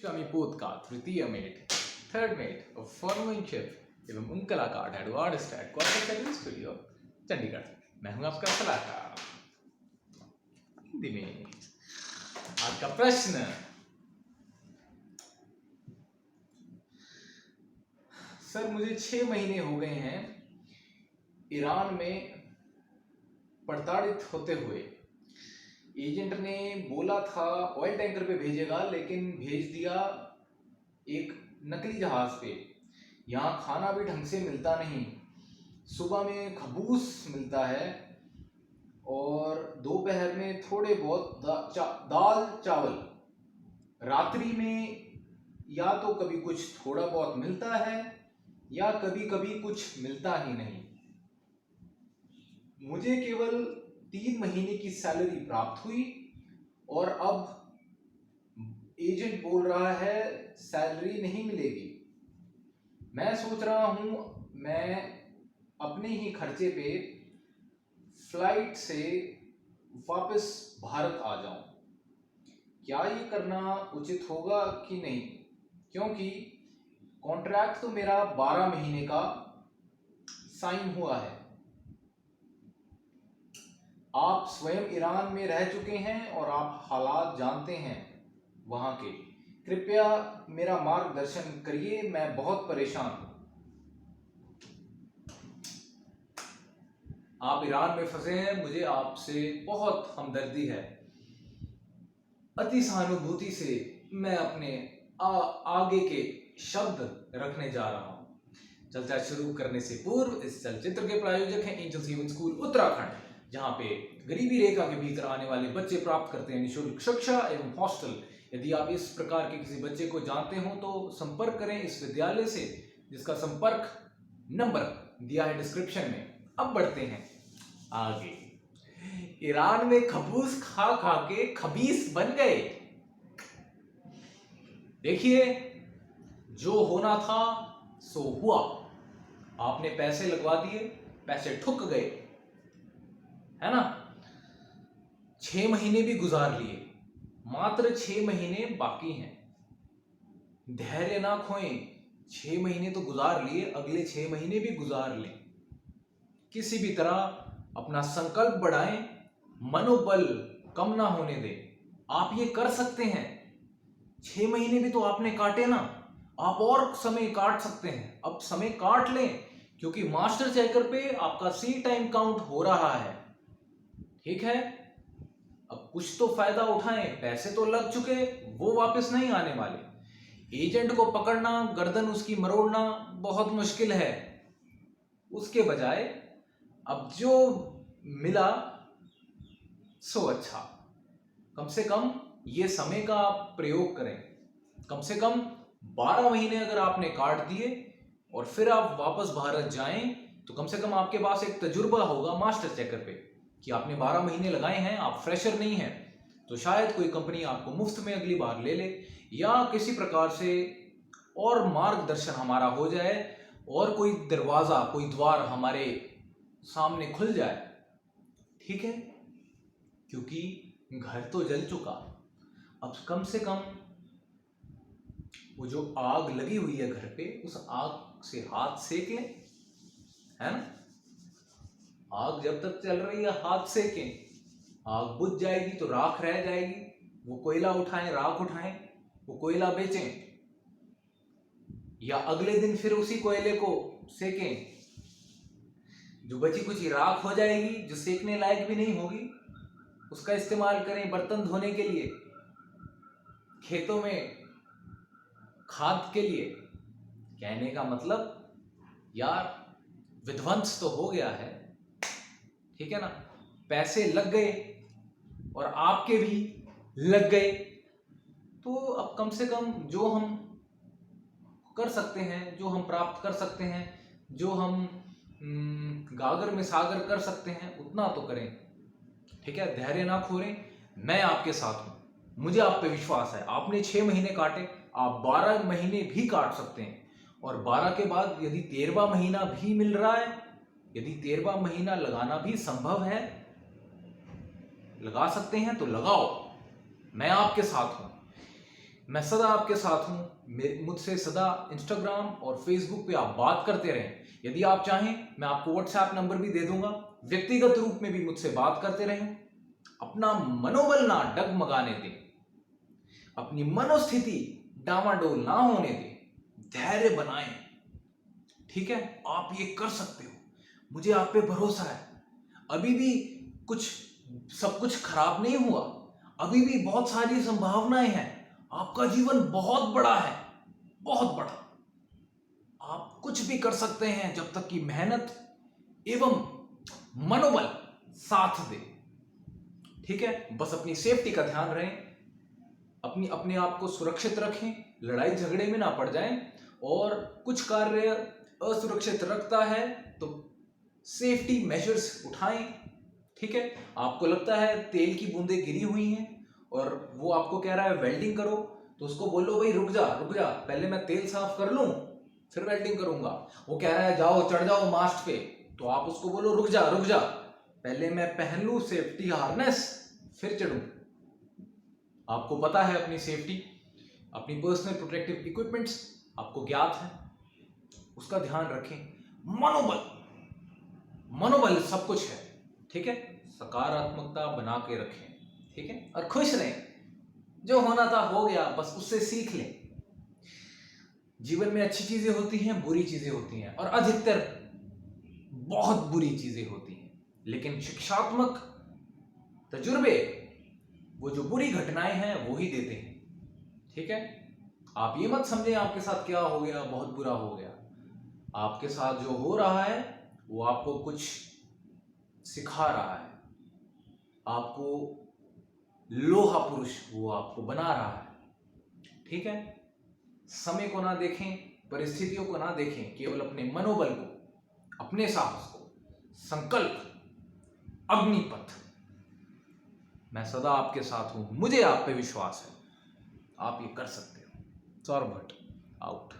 स्वामी पोत का तृतीय मेट, थर्ड मेट ऑफ फॉर्मनशिप एवं उन कलाकार एडवर्ड स्टैट कॉर्पोरेट स्टूडियो चंडीगढ़। मैं हूं आपका सलाहकार हिंदी में। आज का प्रश्न, सर मुझे 6 महीने हो गए हैं ईरान में प्रताड़ित होते हुए। एजेंट ने बोला था ऑयल टैंकर पे भेजेगा, लेकिन भेज दिया एक नकली जहाज पे। यहाँ खाना भी ढंग से मिलता नहीं, सुबह में खबूस मिलता है और दोपहर में थोड़े बहुत दाल चावल, रात्रि में या तो कभी कुछ थोड़ा बहुत मिलता है या कभी कभी कुछ मिलता ही नहीं। मुझे केवल 3 महीने की सैलरी प्राप्त हुई और अब एजेंट बोल रहा है सैलरी नहीं मिलेगी। मैं सोच रहा हूं मैं अपने ही खर्चे पे फ्लाइट से वापस भारत आ जाऊं। क्या ये करना उचित होगा कि नहीं, क्योंकि कॉन्ट्रैक्ट तो मेरा 12 महीने का साइन हुआ है। आप स्वयं ईरान में रह चुके हैं और आप हालात जानते हैं वहां के। कृपया मेरा मार्गदर्शन करिए, मैं बहुत परेशान हूं। आप ईरान में फंसे हैं, मुझे आपसे बहुत हमदर्दी है। अति सहानुभूति से मैं अपने आगे के शब्द रखने जा रहा हूं। चर्चा शुरू करने से पूर्व इस चलचित्र के प्रायोजक हैं एंजल्स हेवन स्कूल उत्तराखंड, जहां पे गरीबी रेखा के भीतर आने वाले बच्चे प्राप्त करते हैं निःशुल्क शिक्षा एवं हॉस्टल। यदि आप इस प्रकार के किसी बच्चे को जानते हो तो संपर्क करें इस विद्यालय से, जिसका संपर्क नंबर दिया है डिस्क्रिप्शन में। अब बढ़ते हैं आगे। ईरान में खबूस खा खा के खबीस बन गए। देखिए, जो होना था सो हुआ। आपने पैसे लगवा दिए, पैसे ठुक गए, है ना। 6 महीने भी गुजार लिए, मात्र 6 महीने बाकी हैं। धैर्य ना खोएं, 6 महीने तो गुजार लिए, अगले 6 महीने भी गुजार लें। किसी भी तरह अपना संकल्प बढ़ाएं, मनोबल कम ना होने दें। आप ये कर सकते हैं। 6 महीने भी तो आपने काटे ना, आप और समय काट सकते हैं। अब समय काट लें, क्योंकि मास्टर चेकर पे आपका सी टाइम काउंट हो रहा है। ठीक है, अब कुछ तो फायदा उठाएं। पैसे तो लग चुके, वो वापस नहीं आने वाले। एजेंट को पकड़ना, गर्दन उसकी मरोड़ना बहुत मुश्किल है। उसके बजाय अब जो मिला सो अच्छा। कम से कम ये समय का आप प्रयोग करें। कम से कम 12 महीने अगर आपने काट दिए और फिर आप वापस भारत जाएं, तो कम से कम आपके पास एक तजुर्बा होगा मास्टर चेकर पे कि आपने 12 महीने लगाए हैं, आप फ्रेशर नहीं हैं। तो शायद कोई कंपनी आपको मुफ्त में अगली बार ले ले, या किसी प्रकार से और मार्गदर्शन हमारा हो जाए और कोई दरवाजा, कोई द्वार हमारे सामने खुल जाए। ठीक है, क्योंकि घर तो जल चुका। अब कम से कम वो जो आग लगी हुई है घर पे, उस आग से हाथ सेक लें, है ना। आग जब तक चल रही है हाथ सेकें। आग बुझ जाएगी तो राख रह जाएगी। वो कोयला उठाएं, राख उठाएं, वो कोयला बेचें, या अगले दिन फिर उसी कोयले को सेकें। जो बची कुची राख हो जाएगी, जो सेकने लायक भी नहीं होगी, उसका इस्तेमाल करें बर्तन धोने के लिए, खेतों में खाद के लिए। कहने का मतलब यार, विध्वंस तो हो गया है, ठीक है ना। पैसे लग गए और आपके भी लग गए, तो अब कम से कम जो हम कर सकते हैं, जो हम प्राप्त कर सकते हैं, जो हम गागर में सागर कर सकते हैं, उतना तो करें। ठीक है, धैर्य ना खोलें। मैं आपके साथ हूं, मुझे आप पे विश्वास है। आपने 6 महीने काटे, आप 12 महीने भी काट सकते हैं। और 12 के बाद यदि 13वां महीना भी मिल रहा है, यदि 13वां महीना लगाना भी संभव है, लगा सकते हैं तो लगाओ, मैं आपके साथ हूं। मैं सदा आपके साथ हूं। मुझसे सदा इंस्टाग्राम और फेसबुक पे आप बात करते रहें। यदि आप चाहें मैं आपको व्हाट्सएप नंबर भी दे दूंगा, व्यक्तिगत रूप में भी मुझसे बात करते रहें। अपना मनोबल ना डगमगाने दें, अपनी मनोस्थिति डामाडोल ना होने दें, धैर्य बनाएं। ठीक है, आप ये कर सकते हो, मुझे आप पे भरोसा है। अभी भी सब कुछ खराब नहीं हुआ, अभी भी बहुत सारी संभावनाएं हैं। आपका जीवन बहुत बड़ा है, बहुत बड़ा। आप कुछ भी कर सकते हैं जब तक कि मेहनत एवं मनोबल साथ दे। ठीक है, बस अपनी सेफ्टी का ध्यान रखें, अपने आप को सुरक्षित रखें, लड़ाई झगड़े में ना पड़ जाएं। और कुछ कार्य असुरक्षित रखता है तो सेफ्टी मेजर्स उठाएं। ठीक है, आपको लगता है तेल की बूंदें गिरी हुई हैं और वो आपको कह रहा है वेल्डिंग करो, तो उसको बोलो भाई रुक जा पहले मैं तेल साफ कर लूं फिर वेल्डिंग करूंगा। वो कह रहा है जाओ चढ़ जाओ मास्ट पे, तो आप उसको बोलो रुक जा पहले मैं पहन लूं सेफ्टी हार्नेस फिर चढ़ूं। आपको पता है अपनी सेफ्टी, अपनी पर्सनल प्रोटेक्टिव इक्विपमेंट्स आपको ज्ञात है, उसका ध्यान रखें। मनोबल सब कुछ है। ठीक है, सकारात्मकता बना के रखें। ठीक है, और खुश रहें। जो होना था हो गया, बस उससे सीख लें। जीवन में अच्छी चीजें होती हैं, बुरी चीजें होती हैं, और अधिकतर बहुत बुरी चीजें होती हैं। लेकिन शिक्षात्मक तजुर्बे वो जो बुरी घटनाएं हैं वो ही देते हैं। ठीक है, आप ये मत समझें आपके साथ क्या हो गया, बहुत बुरा हो गया। आपके साथ जो हो रहा है वो आपको कुछ सिखा रहा है, आपको लोहा पुरुष वो आपको बना रहा है। ठीक है, समय को ना देखें, परिस्थितियों को ना देखें, केवल अपने मनोबल को, अपने साहस को, संकल्प, अग्निपथ। मैं सदा आपके साथ हूं, मुझे आप पे विश्वास है, आप ये कर सकते हो। सौरभ भट्ट आउट।